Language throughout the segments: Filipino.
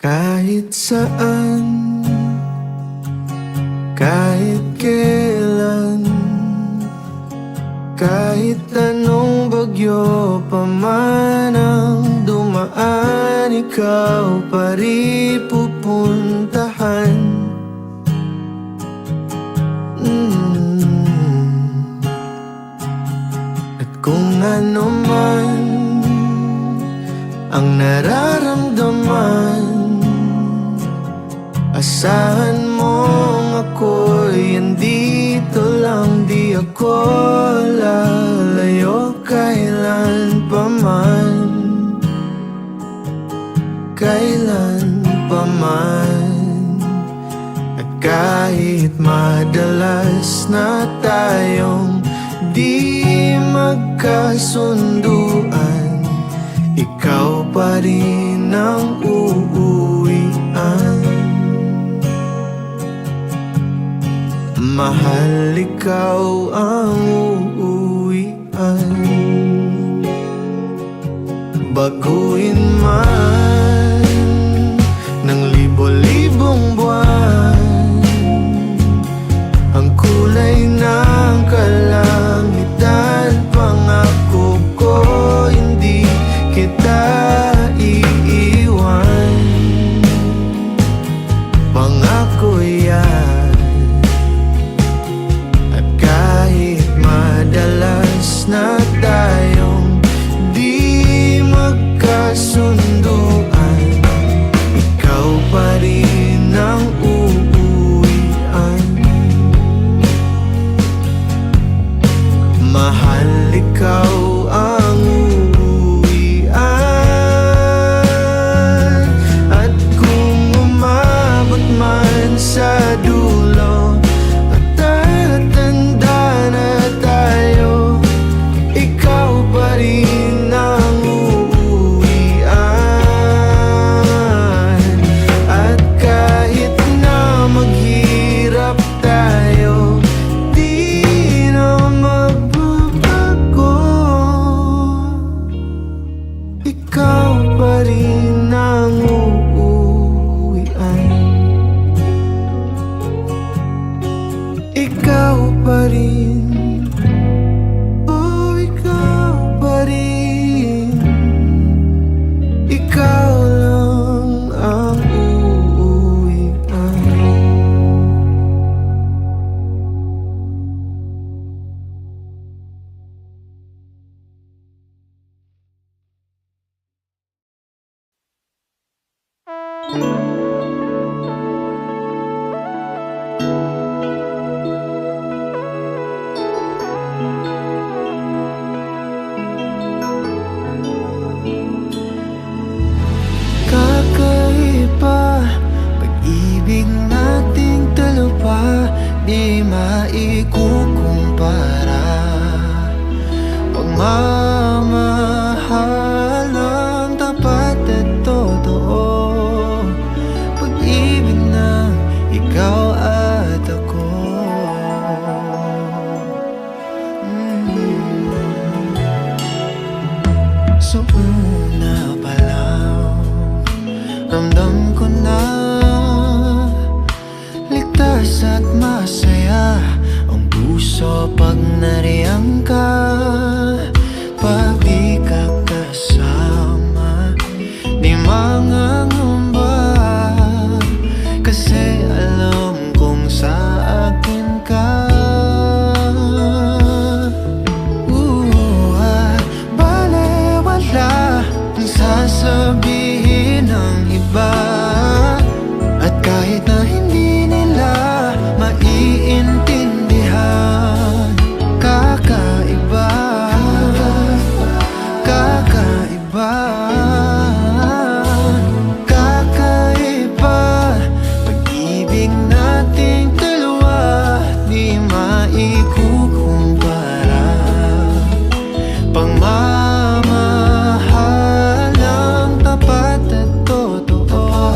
Kahit saan, kahit kailan, kahit anong bagyo pa man ang dumaan, ikaw pa rin pupuntahan. At kung ano man ang nararamdaman, asahan mong ako'y andito lang. Di ako lalayo kailan pa man, kailan pa man. At kahit madalas na tayong di magkasunduan, ikaw pa rin ang uuwian. Mahal, ikaw ang uuwian. Baguhin man ng libo-libong buwan ang kulay ng kalangitan, pangako ko hindi kita iiwan. Pangako yan. At kahit madalas na tayong di magkasunduan, ikaw pa rin ang uuwian. Mahal, ikaw ang uuwian. At kung umabot man sa dulo at tatanda na tayo, ikaw pa rin ang uuwian. At kahit na maghirap tayo, di na magbabago. Ikaw pa rin ang uuwian. Ikaw pa rin. Oh, ikaw pa rin. Ikaw lang ang uuwian. Kakaiba, pag-ibig nating dalawa, di maikukumpara. Pagmamahal ang tapat at totoo, pag-ibig na ikaw at ako. So una pa lang, ramdam ko na ligtas at masaya ang puso pag nariyan ka. Pag di ka kasama, di mangangamba, kasi alam kong sa akin ka. Balewala ang sasabihin ng iba, at kahit na hindi nila maiintindihan, kakaiba, kakaiba, kakaiba. Pag-ibig nating dalawa, di maikukumpara. Pagmamahal ang tapat at totoo,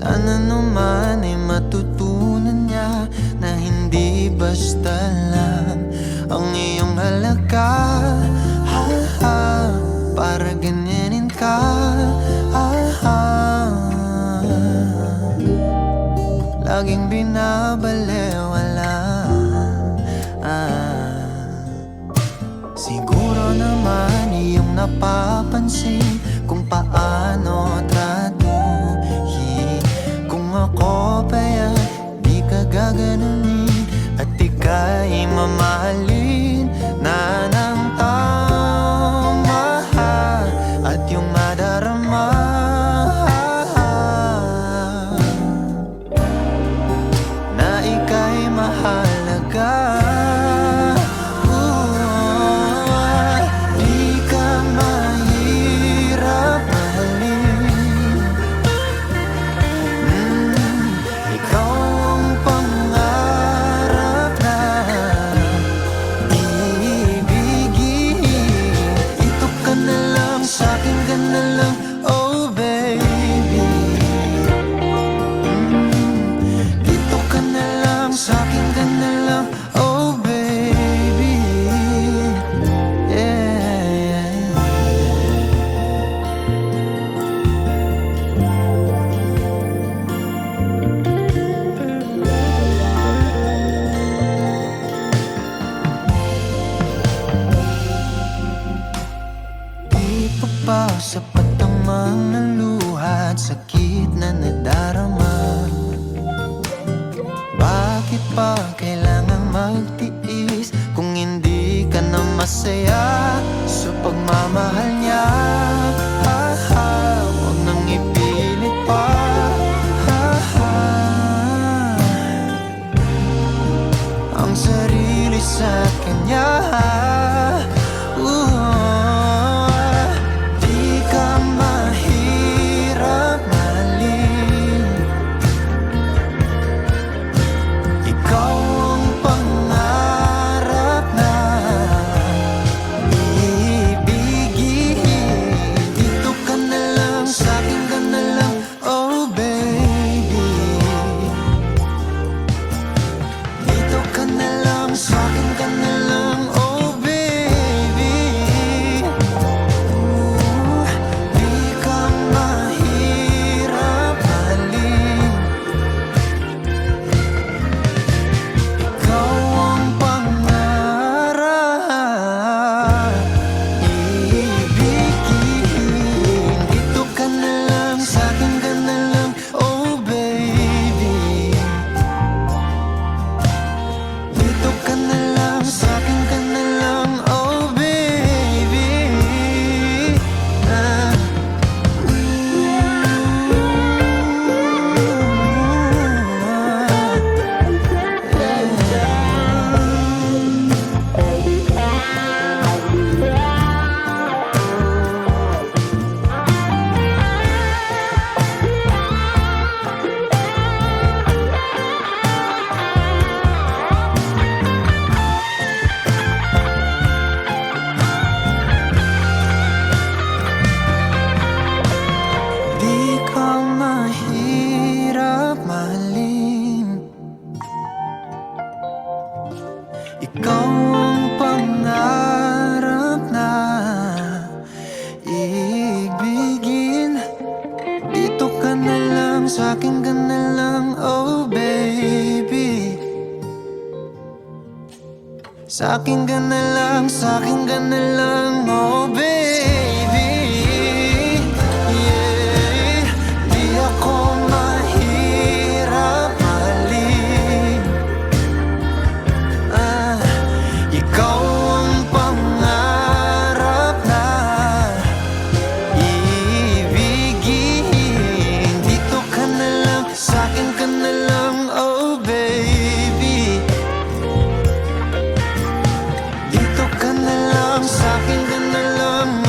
Sana naman ay matutunan niya na hindi basta lang ang iyong halaga. Ha, ha, para ganyanin ka. Ha, ha, laging binabalewala. Siguro naman iyong napapansin kung paano tratuhin. Kung ako ba'y di ka gaganunin at ika'y mamahalin na ng tama at yung madarama na ika'y mahalaga. Sapat ang mga luha at sakit na nadarama. Bakit pa kailangan magtiis kung hindi ka na masaya sa pagmamahal niya? Ha, ha, huwag nang ipilit pa. Ha, ha, ang sarili sa kanya. Ikaw ang pangarap na iibigin. Dito ka na lang, sa'kin ka na lang, oh baby. Sa'kin ka na lang, sa'kin ka na lang, oh baby. Yeah, di ako mahirap mahalin. Ikaw ang pangarap na iibigin. Dito ka na lang, sa'kin ka na lang, oh baby. Dito ka na lang, sa'kin ka na lang.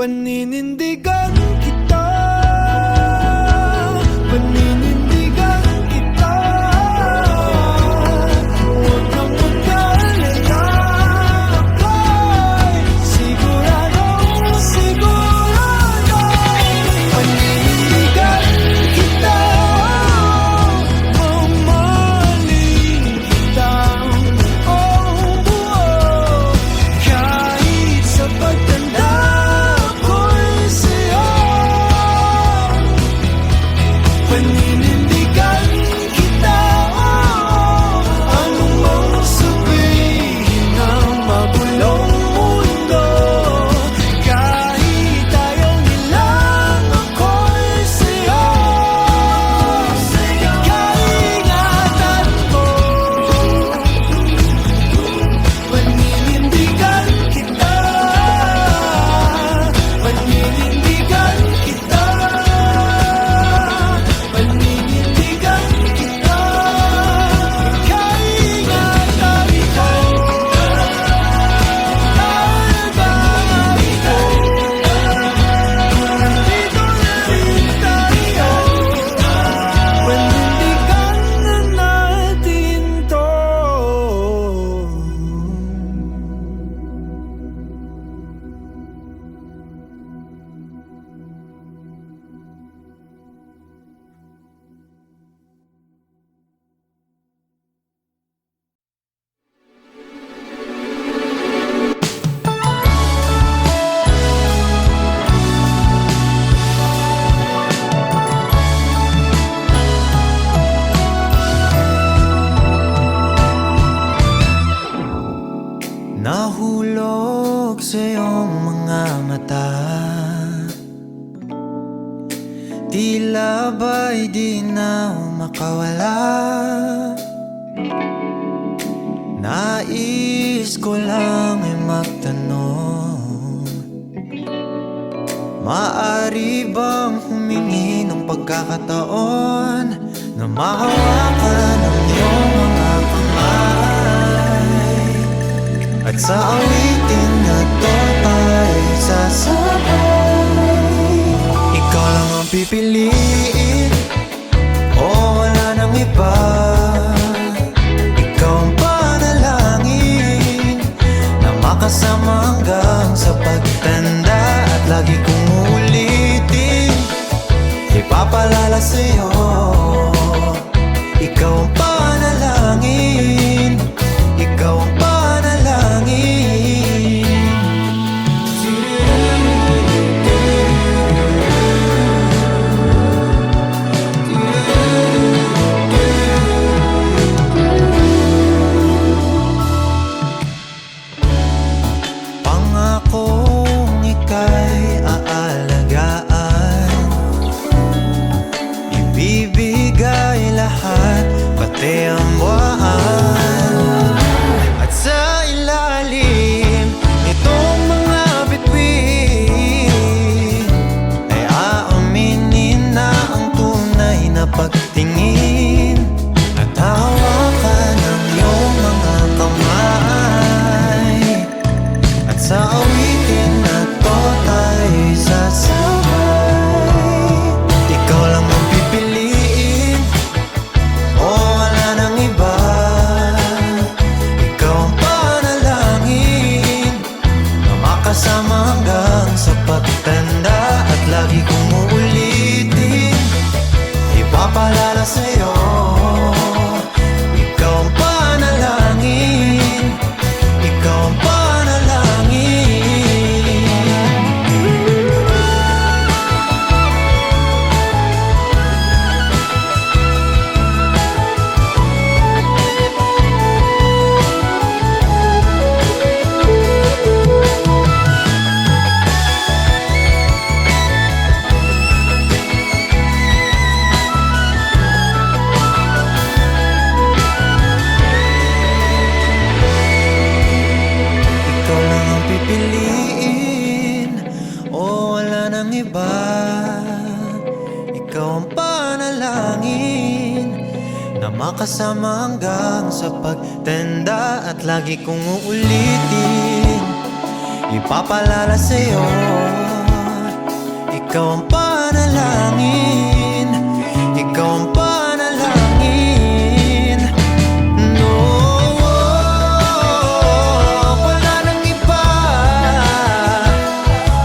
Paninindigan kita, paninindigan kita. Huwag kang mag-alala, ako'y siguradong sigurado. Paninindigan kita, mamahalin kita. Oh, oh, kahit sa pagtanda ko'y sa'yo. Paninindigan kita, anong mang sabihin ng magulong mundo. Kahit ayaw nilang ako'y sa'yo. Kaingatan mo, paninindigan kita, paninindigan kita, paninindigan kita. Kaingatan ko, nandito na rin tayo. Panindigan na natin to. Nahulog sa iyong mga mata, tila ba'y di na makawala. Nais ko lang ay magtanong, maaari bang humingi ng pagkakataon na mahawakan ang iyong mga kamay? At sa awitin na to tayo sasabay. Ikaw lang ang pipiliin, o wala nang iba. Ikaw ang panalangin na makasama hanggang sa pagtanda. At lagi kong uulitin, ipapalala sa'yo. Ikaw ang panalangin, ikaw ang panalangin. Pangakong ika'y aalagaan, ibibigay lahat, pati ang buwan. At sa ilalim nitong mga bituin ay aaminin na ang tunay na pagtingin. At hawakan ang iyong mga kamay. At sa awitin na to tayo'y sasabay. Ikaw lang ang pipiliin, o wala nang iba. Ikaw ang panalangin na makasama hanggang sa pagtanda. At lagi kong uulitin, ipapalala sa'yo. Ikaw ang panalangin, ikaw ang panalangin. Ikaw lang ang pipiliin, o wala nang iba. Ikaw ang panalangin na makasama hanggang sa pagtanda. At lagi kong uulitin, ipapalala sa'yo. ikaw ang panalangin, ikaw ang panalangin. No, wala nang iba,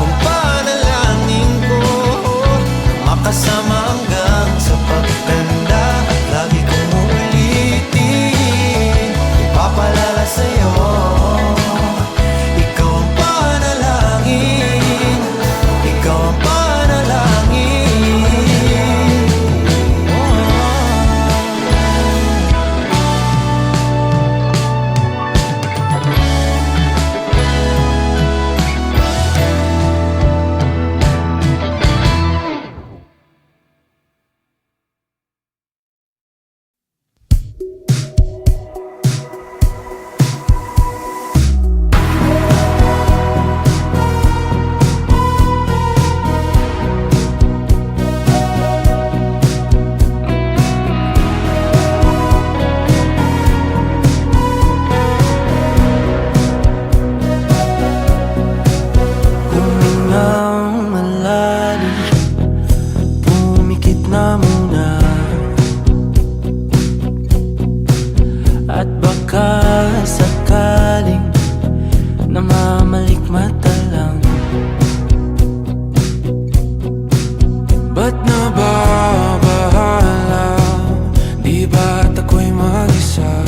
ang panalangin ko makasama hanggang sa pagtanda. At lagi kong uulitin, ipapalala sa'yo, ikaw ang panalangin, ikaw ang panalangin. Humingang malalim, pumikit na muna, at baka sakaling namamalikmata lang. Ba't nababahala? Di ba't ako'y mag-isa?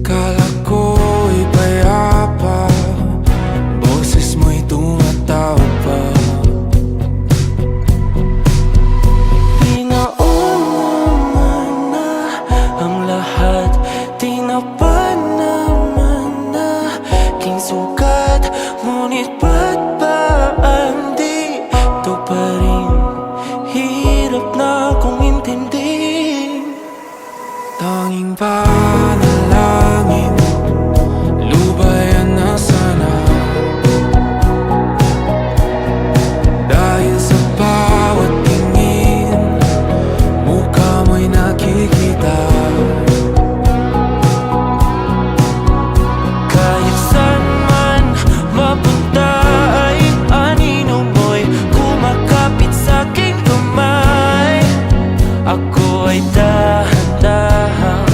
Kala ko'y payapa, boses mo'y tumatawag pa. Di naman na ang lahat, di na pa naman na king sukat. Ngunit ba't ba andito pa rin? Hirap na kong intindihin. Tanging panalangin, lubayan na sana. Dahil sa bawat tingin, mukha mo'y nakikita. Kahit saan man mapunta ay anino mo'y kumakapit sa'king kamay. Ako ay dahan-dahang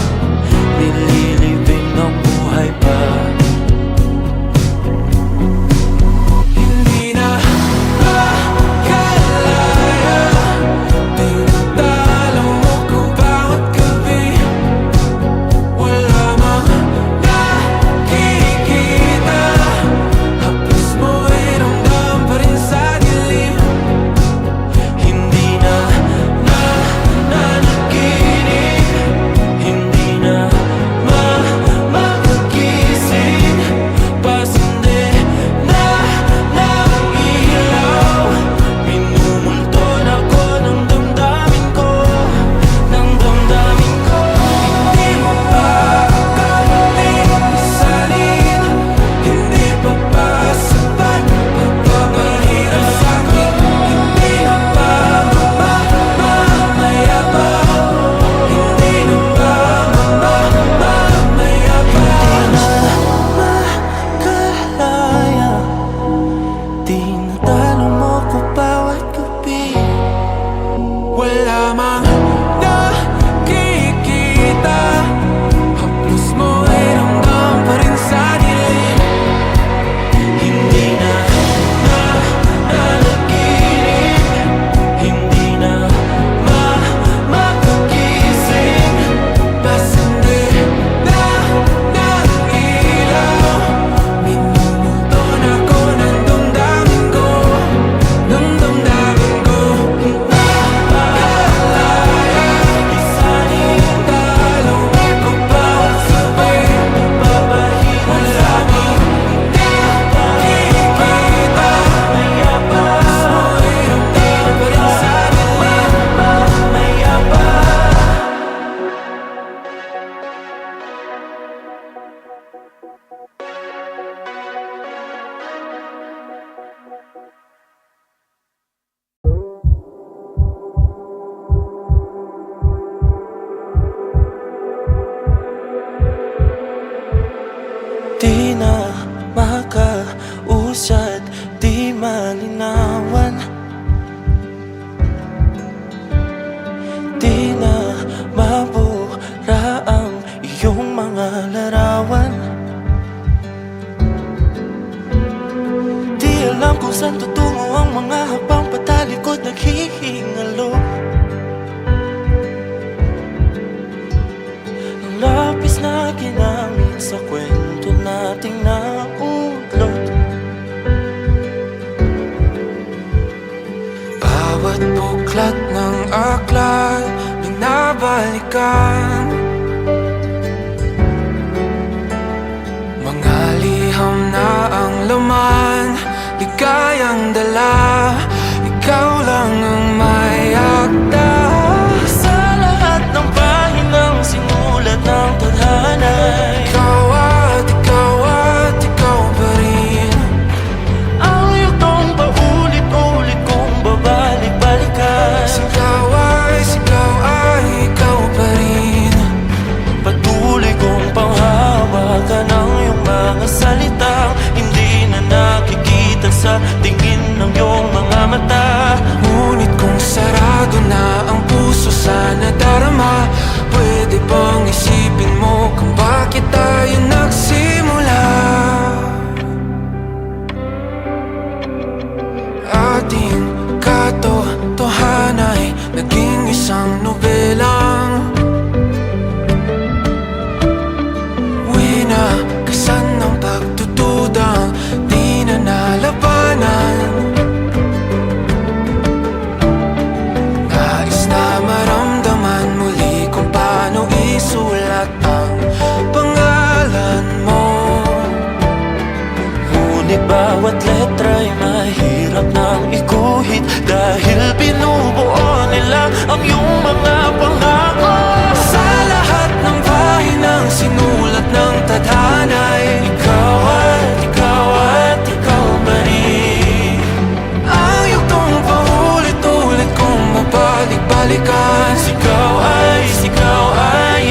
kung saan tutungo ang mga habang patalikod naghihingalo. Ang lapis na ginamit sa kwento nating naulot. Bawat buklat ng aklat binabalikan, mga liham na ang laman, ligayang dala, ikaw lang ang may akda. Sa lahat ng pahinang sinulat ng tadhana, Ikaw at ikaw at ikaw pa rin. ang yugtong paulit-ulit kong babalik-balikan. Sigaw ay ikaw pa rin. Patuloy kong panghawakan ang iyong mga salitang hindi na nakikita sa tingin ng iyong mga mata. Ngunit kung sarado na ang puso sa nadarama, pwede bang isipin mo kung bakit tayo nagsimula? Ating katotohanan ay naging isang nobelang winakasan ng pagdududang di na nalabanan. Nais na maramdaman muli kung paano isulat ang pangalan mo. Ngunit bawat letra'y mahirap nang iguhit dahil binubuo nila ang iyong mga pangako. Sa lahat ng pahinang sinulat ng tadhana ay Ikaw at ikaw pa rin. ang yugtong paulit-ulit kong mabalik-balikan. Sigaw ay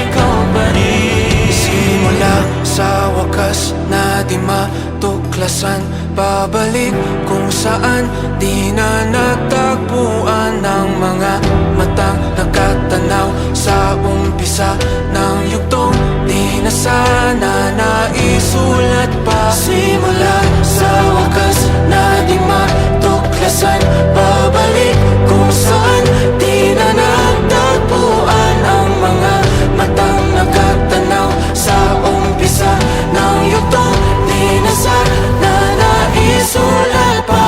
ikaw pa rin. Simula sa wakas na di matuklasan, babalik kung saan di na natagpuan ng mga matang nakatanaw sa umpisa ng yugtong di na sana naisulat pa. Simula sa wakas na di matuklasan, babalik kung saan di na natagpuan ang mga matang nakatanaw sa umpisa ng yugtong di na sana naisulat pa.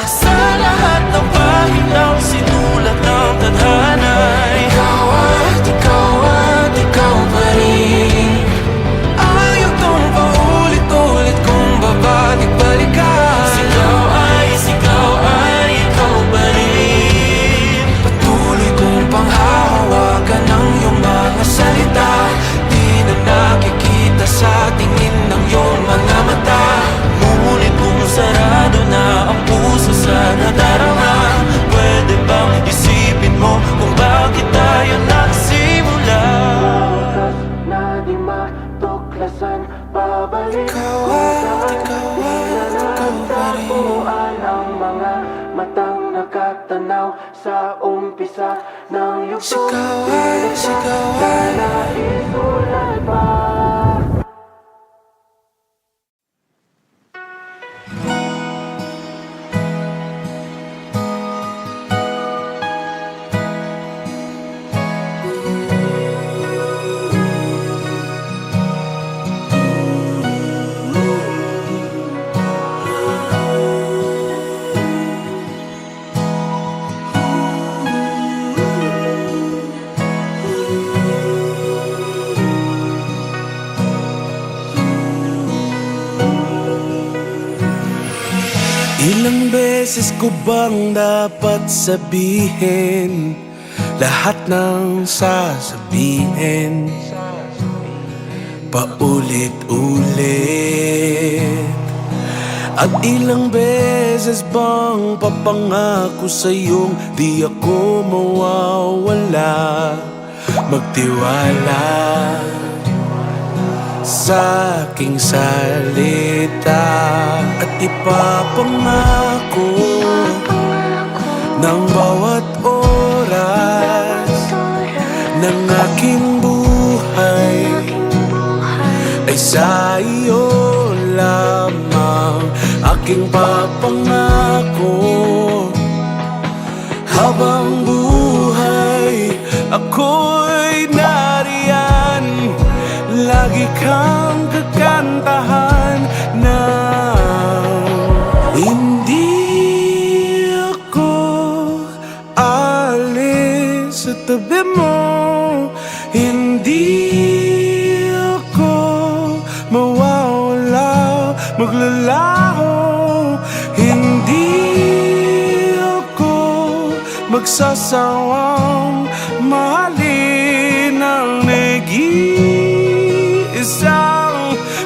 Sa lahat ng pahinang sinulat ng tadhana, Ikaw at ikaw pa rin. Ang yugtong paulit-ulit kong babalik-balikan. Sigaw ay ikaw pa rin. Patuloy kong panghahawakan ng iyong mga salita, di na nakikita sa tingin ng iyong mga mata. Ngunit kung sarado na ang puso sa nadarama, pwede bang isipin mo kung bakit tayo nagsimula? Na di matuklasan, babalik Ikaw at ikaw pa rin. ang mga matang nakatanaw sa umpisa ng yugtong Sigaw ay naisulat pa. Ilang beses ko bang dapat sabihin lahat ng sasabihin paulit-ulit? At ilang beses bang papangako sa'yong di ako mawawala, magtiwala sa aking salita at ipapangako ng bawat oras ng aking buhay ay sa iyo lamang. aking papangako. Habang buhay ako'y nariyan, lagi kang kakantahan na hindi ako alis sa tabi mo. Hindi ako mawawala, maglalaho. Hindi ako magsasawang mahalin ang nag-iisang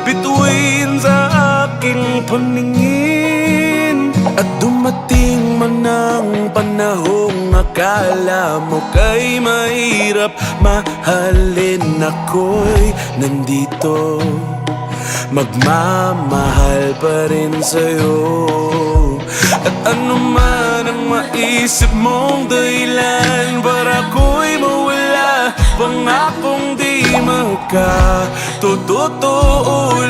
bituin sa aking paningin. At dumating man ang panahong akala mo kay mahirap mahalin, ako'y nandito, magmamahal pa rin sa'yo. At ano man ang maisip mong dahilan para ako'y mawala, pangakong di magkatotoo.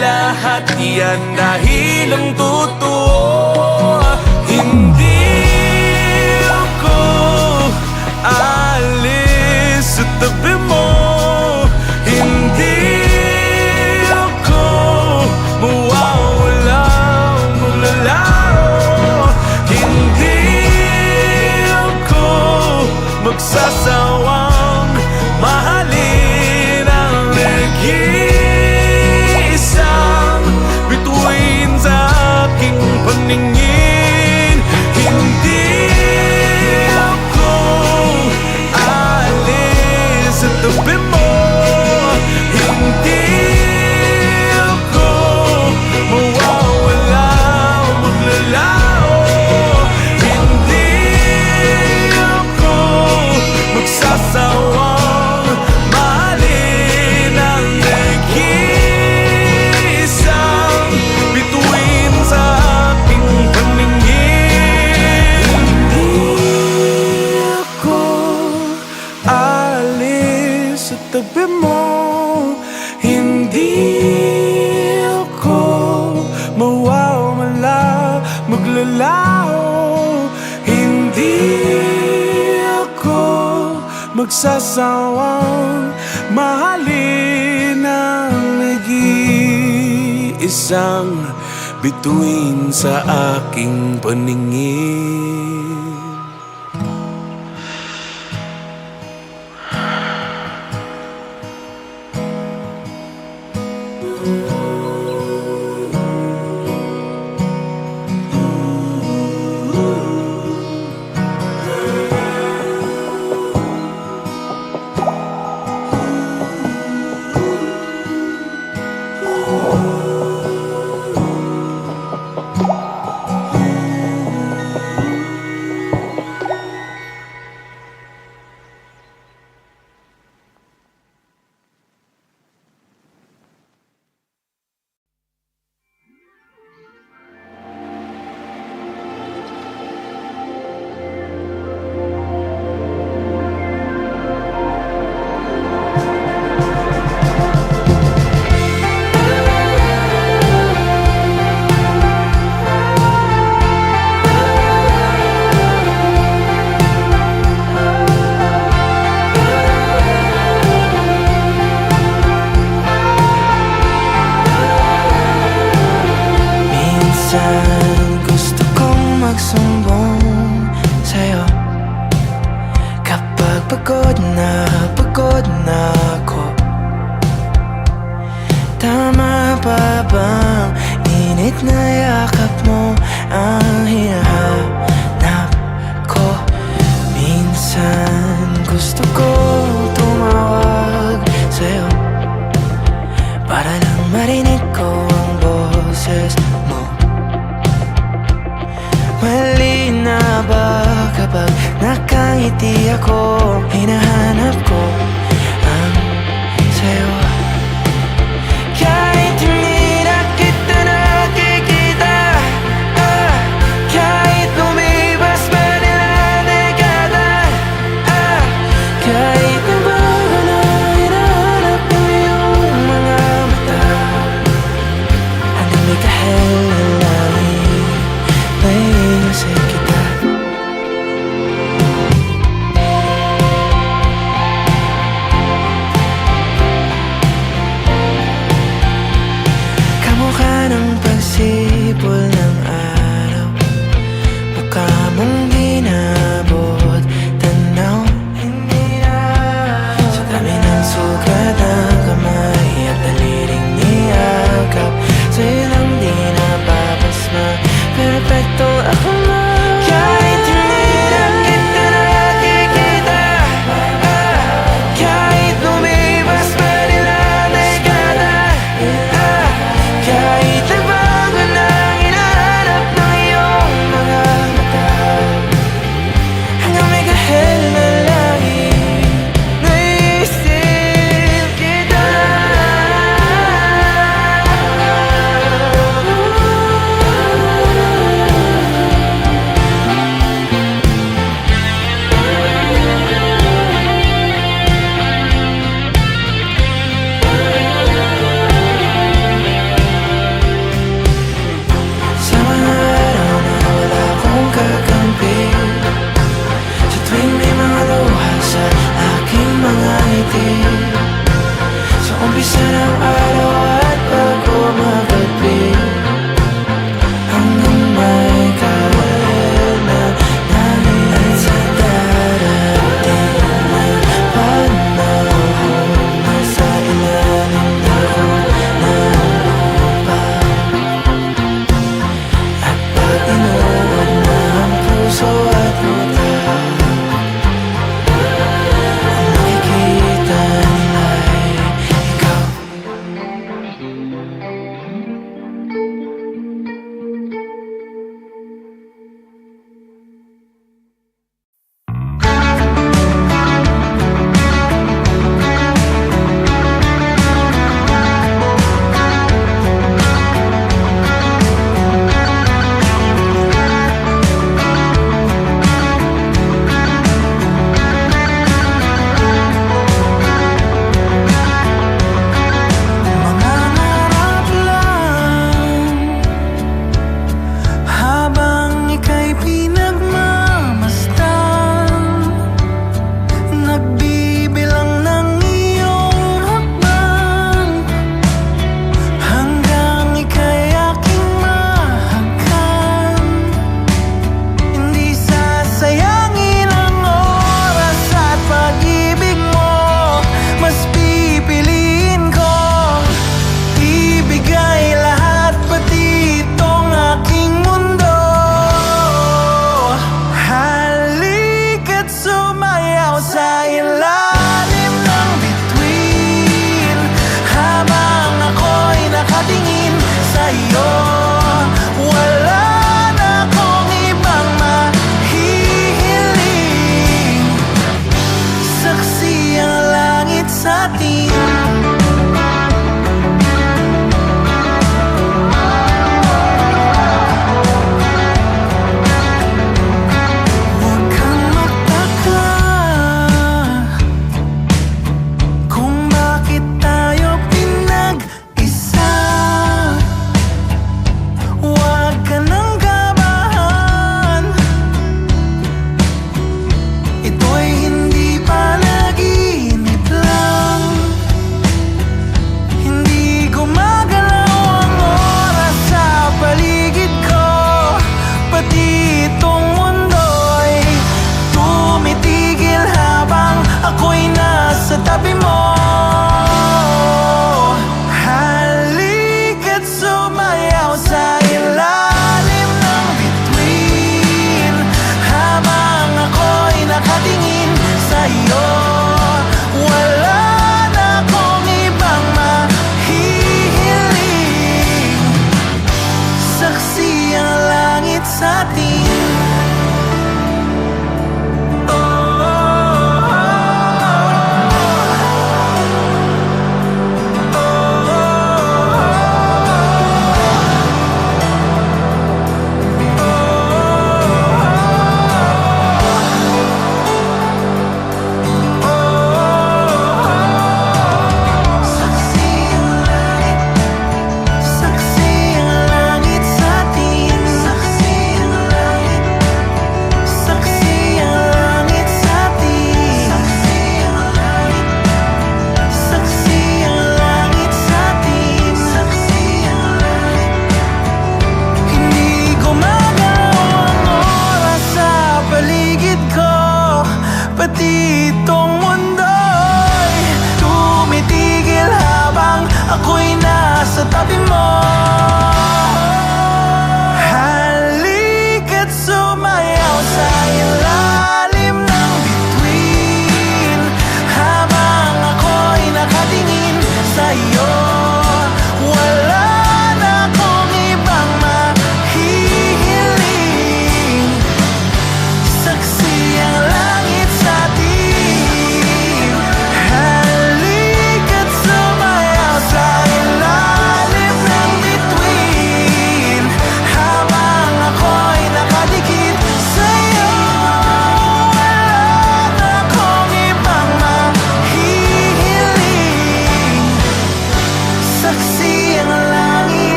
Lahat yan dahil ang totoo. Hindi ako alis sa tabi mo. Hindi ako mawawala, maglalaho. Hindi ako magsasawang mahalin ang nag-iisang bituin sa aking paningin. Hindi ako alis sa tabi mo. Hindi ako mawawala o maglalaho. Hindi ako magsasawang mahalin ang nag-iisang bituin sa aking paningin. Hindi ako alis sa tabi mo. Hindi ako mawawala, maglalaho. Hindi ako magsasawang mahalin ang nag-iisang bituin sa aking paningin. Gusto kong magsumbong sa'yo kapag pagod na ako. Tama pa bang init na yakap mo ang hinahanap ko? Minsan gusto kong tumawag sa'yo para lang marinig ko ang boses mo. Mali na ba kapag nakangiti ako? Hinahanap ko ang sayo. Kahit hindi na kita nakikita, kahit lumipas pa nila dekada, kahit nabago na hinahanap mo yung mga mata, hanggang may kahel na langit. akala